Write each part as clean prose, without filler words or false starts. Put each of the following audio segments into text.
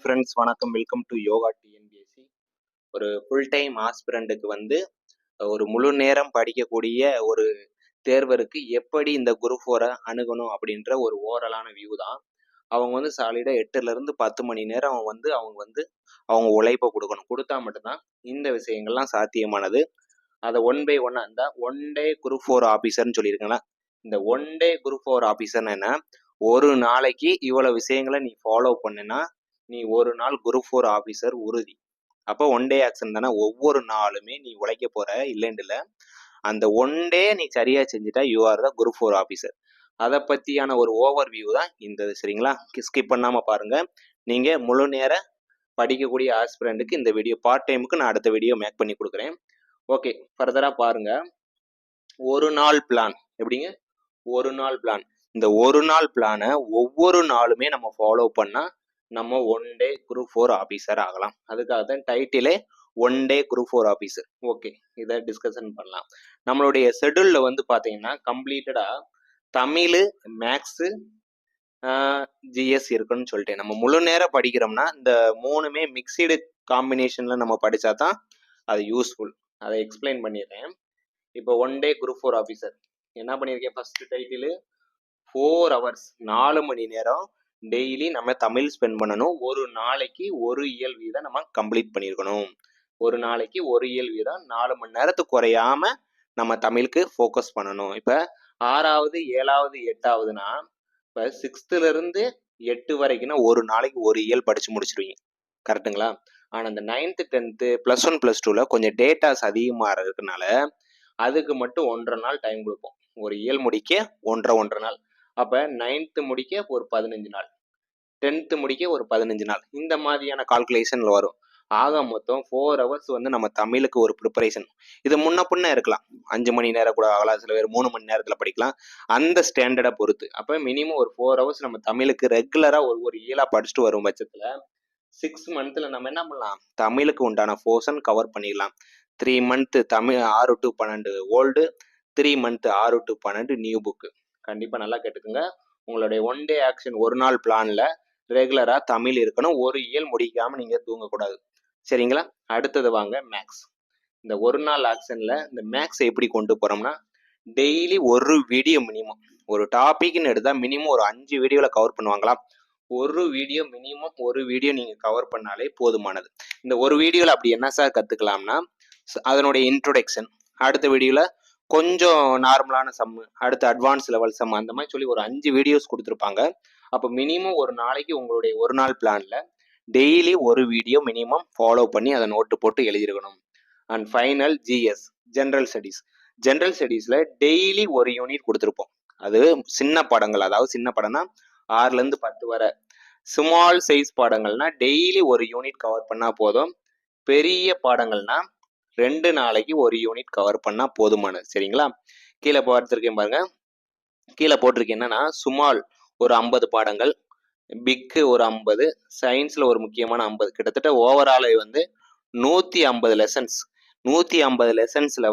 Friends, வணக்கம். Welcome to yoga TNPSC. ஒரு full time ஆஸ்பிரண்ட்டுக்கு ஒரு முழு நேரம் படிக்கக்கூடிய ஒரு தேர்வருக்கு எப்படி இந்த குரூப் 4 அணுகணும் அப்படின்ற ஒரு ஓரலான வியூ தான். அவங்க சாலிடா 8லேருந்து 10 மணி நேரம் அவங்க உழைப்பை கொடுக்கணும். கொடுத்தா மட்டும்தான் இந்த விஷயங்கள்லாம் சாத்தியமானது. அதை ஒன் பை ஒன் அந்த ஒன் டே குரூப் 4 ஆஃபீஸர்னு சொல்லியிருக்கேங்களா. இந்த ஒன் டே குரூப் 4 ஆஃபீஸர்னு என்ன, ஒரு நாளைக்கு இவ்வளவு விஷயங்களை நீ ஃபாலோ பண்ணுனா நீ ஒரு நாள் குரூப் 4 ஆஃபீஸர் உறுதி. அப்போ ஒன் டே ஆக்ஷன் தானே, ஒவ்வொரு நாளுமே நீ உழைக்க போற. இல்லைன்னு அந்த ஒன் டே நீ சரியா செஞ்சுட்டா you are the group 4 officer. அதை பற்றியான ஒரு ஓவர் வியூ தான் இந்த சரிங்களா. ஸ்கிப் பண்ணாமல் பாருங்க. நீங்கள் முழு நேர படிக்கக்கூடிய ஆஸ்பிரண்ட்டுக்கு இந்த வீடியோ, பார்ட் டைமுக்கு நான் அடுத்த வீடியோ மேக் பண்ணி கொடுக்குறேன். ஓகே, ஃபர்தராக பாருங்க. ஒரு நாள் பிளான் எப்படிங்க, ஒரு நாள் பிளான். இந்த ஒரு நாள் பிளானை ஒவ்வொரு நாளுமே நம்ம ஃபாலோ பண்ணால் நம்ம ஒன் டே குரூப் 4 ஆஃபீஸர் ஆகலாம். அதுக்காக தான் டைட்டிலே one day group 4 officer. Okay, இதை டிஸ்கஷன் பண்ணலாம். நம்மளுடைய ஷெட்யூலில் பார்த்தீங்கன்னா கம்ப்ளீட்டடாக தமிழ், மேக்ஸு, ஜிஎஸ் இருக்குன்னு சொல்லிட்டேன். நம்ம முழு நேரம் படிக்கிறோம்னா இந்த மூணுமே மிக்சடு காம்பினேஷனில் நம்ம படித்தா தான் அது யூஸ்ஃபுல். அதை எக்ஸ்பிளைன் பண்ணிடுறேன். இப்போ ஒன் டே குரூப் 4 ஆஃபீஸர் என்ன பண்ணியிருக்கேன், ஃபர்ஸ்ட் டைட்டிலு 4 hours 4 மணி நேரம் டெய்லி நம்ம தமிழ் ஸ்பெண்ட் பண்ணணும். ஒரு நாளைக்கு ஒரு இயல் வீதம் நம்ம கம்ப்ளீட் பண்ணியிருக்கணும். ஒரு நாளைக்கு ஒரு இயல் வீதம் 4 மணி நேரத்துக்கு குறையாம நம்ம தமிழுக்கு ஃபோக்கஸ் பண்ணணும். இப்போ 6வது 7வது 8வதுனா இப்போ 6லேருந்து 8 வரைக்கும்னா ஒரு நாளைக்கு ஒரு இயல் படிச்சு முடிச்சிருவீங்க. கரெக்டுங்களா. ஆனால் இந்த 9th 10th +1 +2ல கொஞ்சம் டேட்டாஸ் அதிகமாக இருக்கிறதுனால அதுக்கு மட்டும் 1.5 நாள் டைம் கொடுப்போம். ஒரு இயல் முடிக்க 1.5 நாள். அப்போ 9th முடிக்க ஒரு 15 நாள், 10th முடிக்க ஒரு 15 நாள், இந்த மாதிரியான கால்குலேஷன்ல வரும். ஆக மொத்தம் 4 hours நம்ம தமிழுக்கு ஒரு ப்ரிப்பரேஷன். இது முன்ன பின்ன இருக்கலாம், 5 மணி நேரம் கூட ஆகலாம், சில பேர் 3 மணி நேரத்தில் படிக்கலாம், அந்த ஸ்டாண்டர்டை பொறுத்து. அப்போ மினிமம் ஒரு 4 hours நம்ம தமிழுக்கு ரெகுலராக ஒரு இயலாக படிச்சுட்டு வரும் பட்சத்தில் 6 monthல நம்ம என்ன பண்ணலாம், தமிழுக்கு உண்டான போர்ஷன் கவர் பண்ணிடலாம். 3 month Tamil 6 to 12 old, 3 month 6 to 12 new book. கண்டிப்பாக நல்லா கேட்டுக்குங்க. உங்களுடைய ஒன் டே ஆக்ஷன் ஒரு நாள் பிளான்ல ரெகுலராக தமிழ் இருக்கணும். ஒரு இயல் முடிக்காமல் நீங்கள் தூங்கக்கூடாது. சரிங்களா. அடுத்தது வாங்க மேக்ஸ். இந்த ஒரு நாள் ஆக்ஷனில் இந்த மேக்ஸ் எப்படி கொண்டு போகிறோம்னா, டெய்லி ஒரு வீடியோ மினிமம், ஒரு டாபிக்னு எடுத்தால் மினிமம் ஒரு 5 வீடியோவில் கவர் பண்ணுவாங்களா. ஒரு வீடியோ மினிமம் ஒரு வீடியோ நீங்கள் கவர் பண்ணாலே போதுமானது. இந்த ஒரு வீடியோவில் அப்படி என்ன சார் கற்றுக்கலாம்னா, அதனுடைய இன்ட்ரோடக்ஷன், அடுத்த வீடியோவில் கொஞ்சம் நார்மலான சம்மு, அடுத்து அட்வான்ஸ் லெவல் சம், அந்த மாதிரி சொல்லி ஒரு 5 வீடியோஸ் கொடுத்துருப்பாங்க. அப்போ மினிமம் ஒரு நாளைக்கு உங்களுடைய ஒரு நாள் பிளானில் டெய்லி ஒரு வீடியோ மினிமம் ஃபாலோ பண்ணி அதை நோட்டு போட்டு எழுதிருக்கணும். And final GS, general studies. General ஸ்டடீஸில் டெய்லி ஒரு யூனிட் கொடுத்துருப்போம். அது சின்ன படங்கள், அதாவது சின்ன படம்னா 6லேருந்து 10 வரை. ஸ்மால் சைஸ் பாடங்கள்னா டெய்லி ஒரு யூனிட் கவர் பண்ணால் போதும். பெரிய பாடங்கள்னா 2 நாளைக்கு ஒரு யூனிட் கவர் பண்ணால் போதுமானது. சரிங்களா. கீழே பார்த்துருக்கேன் பாருங்க. கீழே போட்டிருக்கேன் என்னன்னா, ஸ்மால் ஒரு 50 பாடங்கள், பிக்கு ஒரு 50, சயின்ஸில் ஒரு முக்கியமான 50, கிட்டத்தட்ட ஓவரால் 150 லெசன்ஸ். 150 லெசன்ஸில்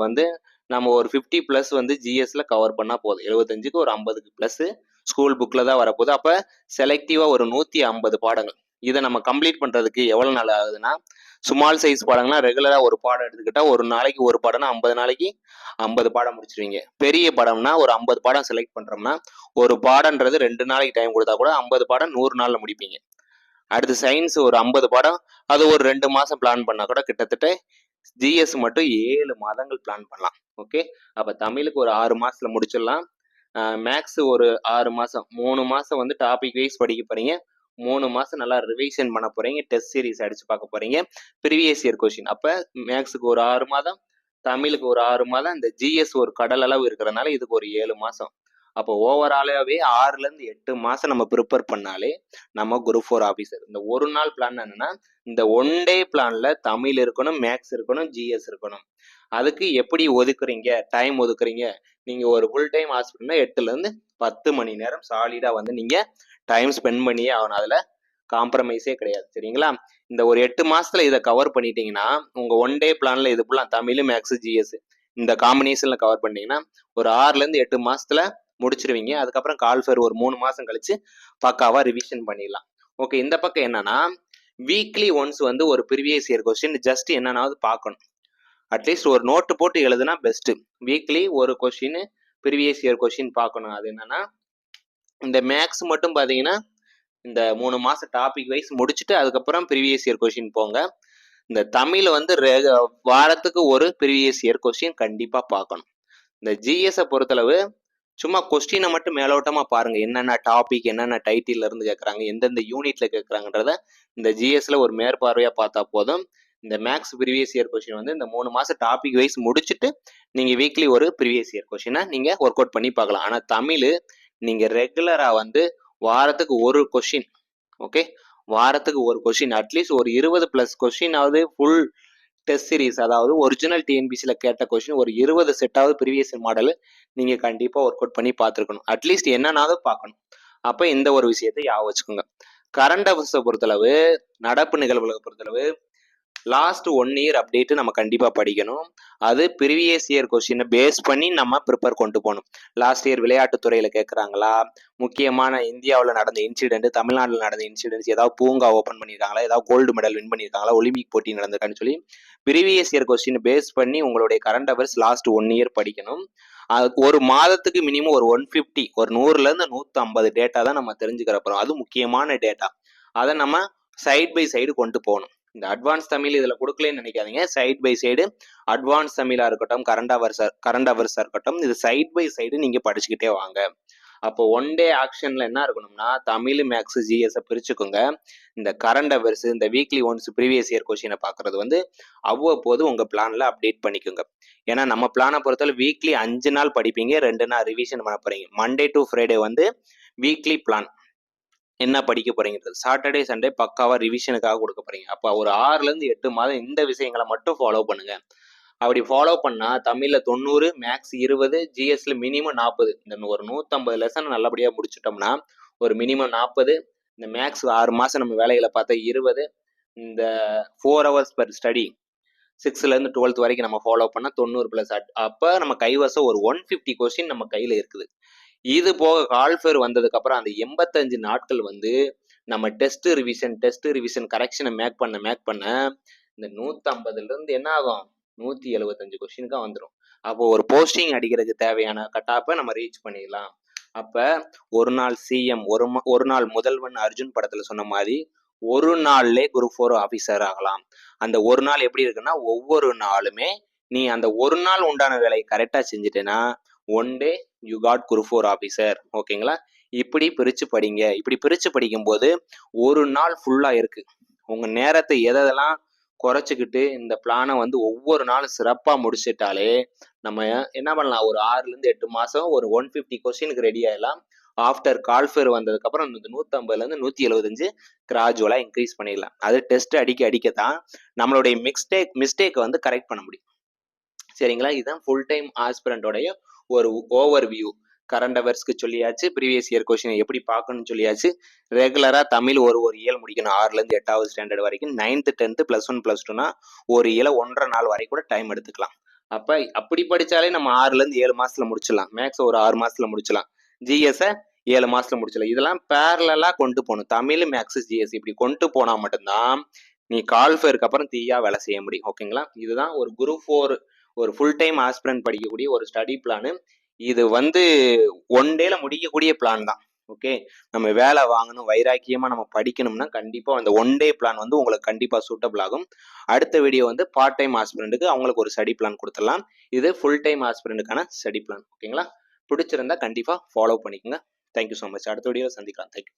நம்ம ஒரு 50+ ஜிஎஸ்ல கவர் பண்ணால் போதும். 75க்கு ஒரு 50க்கு ப்ளஸ் ஸ்கூல் புக்கில் தான் வரப்போகுது. அப்போ செலக்டிவாக ஒரு 150 பாடங்கள். இதை நம்ம கம்ப்ளீட் பண்ணுறதுக்கு எவ்வளோ நாள் ஆகுதுன்னா, ஸ்மால் சைஸ் பாடங்கள்னா ரெகுலராக ஒரு பாடம் எடுத்துக்கிட்டால் ஒரு நாளைக்கு ஒரு பாடம்னா 50 நாளைக்கு 50 பாடம் முடிச்சிருவீங்க. பெரிய படம்னா ஒரு 50 பாடம் செலக்ட் பண்ணுறோம்னா ஒரு பாடம்ன்றது 2 நாளைக்கு டைம் கொடுத்தா கூட 50 பாடம் 100 நாளில் முடிப்பீங்க. அடுத்து சயின்ஸ் ஒரு 50 பாடம், அது ஒரு 2 மாதம் பிளான் பண்ணால் கூட கிட்டத்தட்ட ஜிஎஸ் மட்டும் 7 மாதங்கள் பிளான் பண்ணலாம். ஓகே, அப்போ தமிழுக்கு ஒரு 6 மாதத்தில் முடிச்சிடலாம். மேக்ஸ் ஒரு 6 மாதம், 3 மாதம் டாபிக் வைஸ் படிக்க போகிறீங்க, 3 மாதம் நல்லா ரிவைஷன் பண்ண போகிறீங்க, டெஸ்ட் சீரிஸ் அடித்து பார்க்க போகிறீங்க, ப்ரீவியஸ் இயர் கொஸ்டின். அப்போ மேக்ஸுக்கு ஒரு 6 மாதம், தமிழுக்கு ஒரு 6 மாதம், இந்த ஜிஎஸ் ஒரு கடல் அளவு இருக்கிறதுனால இதுக்கு ஒரு 7 மாதம். அப்போ ஓவராலாகவே 6லேருந்து 8 மாதம் நம்ம ப்ரிப்பேர் பண்ணாலே நம்ம குரூப் 4 ஆஃபீஸர். இந்த ஒரு நாள் பிளான் என்னன்னா, இந்த ஒன் டே பிளான்ல தமிழ் இருக்கணும், மேக்ஸ் இருக்கணும், ஜிஎஸ் இருக்கணும். அதுக்கு எப்படி ஒதுக்குறீங்க, டைம் ஒதுக்குறீங்க. நீங்கள் ஒரு ஃபுல் டைம் ஹாஸ்பிட்டல்னா 8லேருந்து 10 மணி நேரம் சாலிடாக நீங்கள் டைம் ஸ்பெண்ட் பண்ணியே ஆகணும். அதில் காம்ப்ரமைஸே கிடையாது. சரிங்களா. இந்த ஒரு 8 மாசத்துல இதை கவர் பண்ணிட்டீங்கன்னா உங்கள் ஒன் டே பிளான்ல இது ஃபுல்லாக தமிழ், மேக்ஸ், ஜிஎஸ் இந்த காம்பினேஷனில் கவர் பண்ணிட்டீங்கன்னா ஒரு 6லேருந்து 8 மாசத்துல முடிச்சிருவீங்க. அதுக்கப்புறம் கால்ஃபர் ஒரு 3 மாதம் கழிச்சு பக்காவாக ரிவிஷன் பண்ணிடலாம். ஓகே, இந்த பக்கம் என்னன்னா, வீக்லி ஒன்ஸ் வந்து ஒரு ப்ரீவியஸ் இயர் கொஸ்டின் ஜஸ்ட் என்னன்னாவது பார்க்கணும். அட்லீஸ்ட் ஒரு நோட்டு போட்டு எழுதுனா பெஸ்ட். வீக்லி ஒரு கொஸ்டின் ப்ரீவியஸ் இயர் கொஸ்டின் பார்க்கணும். அது என்னன்னா இந்த மேக்ஸ் மட்டும் பார்த்தீங்கன்னா இந்த 3 மாசம் டாபிக் வைஸ் முடிச்சுட்டு அதுக்கப்புறம் ப்ரீவியஸ் இயர் கொஸ்டின் போங்க. இந்த தமிழ் வந்து வாரத்துக்கு ஒரு ப்ரீவியஸ் இயர் கொஸ்டின் கண்டிப்பா பார்க்கணும். இந்த ஜிஎஸ் பொறுத்தளவு சும்மா கொஸ்டினை மட்டும் மேலோட்டமா பாருங்க, என்னென்ன டாபிக் என்னென்ன டைட்டில் இருந்து கேட்கறாங்க, எந்தெந்த யூனிட்ல கேட்கறாங்கன்றத இந்த ஜிஎஸ்ல ஒரு மேற்பார்வையா பார்த்தா போதும். இந்த மேக்ஸ் ப்ரீவியஸ் இயர் கொஸ்டின் வந்து இந்த 3 மாசம் டாபிக் வைஸ் முடிச்சுட்டு நீங்க வீக்லி ஒரு ப்ரீவியஸ் இயர் கொஸ்டினை நீங்க ஒர்க் அவுட் பண்ணி பார்க்கலாம். ஆனா தமிழ் நீங்க ரெகுலரா வந்து வாரத்துக்கு ஒரு கொஸ்டின், ஓகே, வாரத்துக்கு ஒரு கொஸ்டின் அட்லீஸ்ட் ஒரு 20+ கொஸ்டினாவது ஃபுல் டெஸ்ட் சீரிஸ், அதாவது ஒரிஜினல் டிஎன்பிசியில் கேட்ட கொஸ்டின் ஒரு 20 செட்டாவது ப்ரீவியஸ் மாடல் நீங்கள் கண்டிப்பாக ஒர்க் அவுட் பண்ணி பார்த்துருக்கணும். அட்லீஸ்ட் என்னன்னாவது பார்க்கணும். அப்போ இந்த ஒரு விஷயத்தை ஞாபகம் வச்சுக்கோங்க. கரண்ட் அஃபேர்ஸை பொறுத்தளவு, நடப்பு நிகழ்வுகளை பொறுத்தளவு லாஸ்ட் 1 இயர் அப்டேட் நம்ம கண்டிப்பாக படிக்கணும். அது ப்ரீவியஸ் இயர் கொஸ்டினை பேஸ் பண்ணி நம்ம ப்ரிப்பேர் கொண்டு போகணும். லாஸ்ட் இயர் விளையாட்டுத்துறையில் கேட்குறாங்களா, முக்கியமான இந்தியாவில் நடந்த இன்சிடென்ட், தமிழ்நாட்டில் நடந்த இன்சிடென்ட்ஸ், ஏதாவது பூங்கா ஓப்பன் பண்ணியிருக்காங்களா, ஏதாவது கோல்டு மெடல் வின் பண்ணியிருக்காங்களா, ஒலிம்பிக் போட்டி நடந்திருக்கான்னு சொல்லி ப்ரீவியஸ் இயர் கொஸ்டின் பேஸ் பண்ணி உங்களுடைய கரண்ட் அஃபேர்ஸ் லாஸ்ட் 1 இயர் படிக்கணும். ஒரு மாதத்துக்கு மினிமம் ஒரு 150, ஒரு 100லேருந்து 150 டேட்டா தான் நம்ம தெரிஞ்சுக்கிற போகிறோம். அது முக்கியமான டேட்டா. அதை நம்ம சைட் பை சைடு கொண்டு போகணும். இந்த அட்வான்ஸ் தமிழ் இதில் கொடுக்கலன்னு நினைக்காதீங்க. சைட் பை சைடு அட்வான்ஸ் தமிழாக இருக்கட்டும், கரண்ட் அஃபேர்ஸாக இருக்கட்டும், இது சைட் பை சைடு நீங்கள் படிச்சுக்கிட்டே வாங்க. அப்போ 1 டே ஆக்ஷன்ல என்ன இருக்கணும்னா தமிழ், மேக்ஸ், ஜிஎஸ் பிரிச்சுக்கோங்க. இந்த கரண்ட் அஃபேர்ஸ், இந்த வீக்லி ஒன்ஸ் ப்ரீவியஸ் இயர் கொஸ்டினை பார்க்கறது வந்து அவ்வப்போது உங்க பிளான்ல அப்டேட் பண்ணிக்கோங்க. ஏன்னா நம்ம பிளானை பொறுத்தவரை வீக்லி 5 நாள் படிப்பீங்க, 2 நாள் ரிவிஷன் பண்ண போறீங்க. மண்டே டு ஃப்ரைடே வந்து வீக்லி பிளான் என்ன படிக்க போறீங்கிறது, சாட்டர்டே சண்டே பக்காவா ரிவிஷனுக்காக கொடுக்க போறீங்க. அப்போ ஒரு 6லேருந்து 8 மாதம் இந்த விஷயங்களை மட்டும் ஃபாலோ பண்ணுங்க. அப்படி ஃபாலோ பண்ணா தமிழ்ல 90, மேக்ஸ் 20, ஜிஎஸ்ல மினிமம் 40, இந்த ஒரு 150 லெசன் நல்லபடியா முடிச்சுட்டோம்னா ஒரு மினிமம் 40, இந்த மேக்ஸ் 6 மாசம் நம்ம வேலைகளை பார்த்தா 20, இந்த 4 hours per ஸ்டடி 6லேருந்து 12th வரைக்கும் நம்ம ஃபாலோ பண்ணா 90+. அப்ப நம்ம கைவசம் ஒரு 150 கொஸ்டின் நம்ம கையில இருக்குது. இது போக கால்ஃபேர் வந்ததுக்கு அப்புறம் அந்த 85 நாட்கள் வந்து நம்ம டெஸ்ட் ரிவிஷன் கரெக்ஷனை மேக் பண்ண இந்த 150லேருந்து என்ன ஆகும், 175 கொஸ்டினுக்கா வந்துடும். அப்போ ஒரு போஸ்டிங் அடிக்கிறதுக்கு தேவையான கட்டாப்பை நம்ம ரீச் பண்ணிடலாம். அப்ப ஒரு நாள் சிஎம், ஒரு நாள் முதல்வன் அர்ஜுன் படத்துல சொன்ன மாதிரி ஒரு நாள்லே குரூப் 4 ஆபீசர் ஆகலாம். அந்த ஒரு நாள் எப்படி இருக்குன்னா, ஒவ்வொரு நாளுமே நீ அந்த ஒரு நாள் உண்டான வேலையை கரெக்டா செஞ்சுட்டேன்னா 1 day you got group 4 officer. ஓகேங்களா? இப்படி பிரிச்சு படிங்க. இப்படி பிரிச்சு படிக்கும் போது ஒரு நாள் ஃபுல்லா இருக்கு. உங்க நேரத்தை எதெல்லாம் குறைச்சிக்கிட்டு இந்த பிளானை வந்து ஒவ்வொரு நாளும் சிறப்பா முடிச்சிட்டாலே நம்ம என்ன பண்ணலாம், ஒரு 6லேருந்து 8 மாசம் ஒரு 150 கொஸ்டினுக்கு ரெடி ஆயிடலாம். ஆஃப்டர் கால்ஃபேர் வந்ததுக்கு அப்புறம் 150லேருந்து 175 கிராஜுவலா இன்க்ரீஸ் பண்ணிடலாம். அது டெஸ்ட் அடிக்கத்தான் நம்மளுடைய மிஸ்டேக் வந்து கரெக்ட் பண்ண முடியும். சரிங்களா? இதுதான் ஃபுல் டைம் ஆஸ்பிரண்டோடைய ஒரு ஓவர் வியூ. கரண்ட் அஃபேர்ஸ்க்கு சொல்லியாச்சு, ப்ரீவியஸ் இயர் கொஸ்டின் எப்படி பார்க்கணும்னு சொல்லியாச்சு. ரெகுலரா தமிழ் ஒரு இயல் முடிக்கணும் 6லேருந்து 8வது ஸ்டாண்டர்ட் வரைக்கும். 9th 10th +1 +2னா ஒரு இயலை 1.5 நாள் வரை கூட டைம் எடுத்துக்கலாம். அப்ப அப்படி படிச்சாலே நம்ம 6லேருந்து 7 மாசத்துல முடிச்சிடலாம். மேக்ஸ் ஒரு 6 மாசத்துல முடிச்சிடலாம். ஜிஎஸ் 7 மாசத்துல முடிச்சிடலாம். இதெல்லாம் பேரலா கொண்டு போகணும். தமிழ், மேக்ஸ், ஜிஎஸ் இப்படி கொண்டு போனா மட்டும்தான் நீ கால்ஃபேருக்கு அப்புறம் தீயா வேலை செய்ய முடியும். ஓகேங்களா? இதுதான் ஒரு குரூப் 4 ஒரு ஃபுல் டைம் ஆஸ்பிரண்ட் படிக்கக்கூடிய ஒரு ஸ்டடி பிளான். இது வந்து 1 டேல முடிக்கக்கூடிய பிளான் தான். ஓகே, நம்ம வேலை வாங்கணும், வைராக்கியமா நம்ம படிக்கணும்னா கண்டிப்பா அந்த 1 டே பிளான் வந்து உங்களுக்கு கண்டிப்பா சூட்டபிள் ஆகும். அடுத்த வீடியோ வந்து பார்ட் டைம் ஆஸ்பிரண்ட்டுக்கு அவங்களுக்கு ஒரு ஸ்டடி பிளான் கொடுத்துடலாம். இது ஃபுல் டைம் ஆஸ்பிரண்ட்டுக்கான ஸ்டடி பிளான். ஓகேங்களா? பிடிச்சிருந்தா கண்டிப்பா ஃபாலோ பண்ணிக்கோங்க. Thank you so much. அடுத்த வீடியோவில் சந்திக்கலாம். தேங்க்யூ.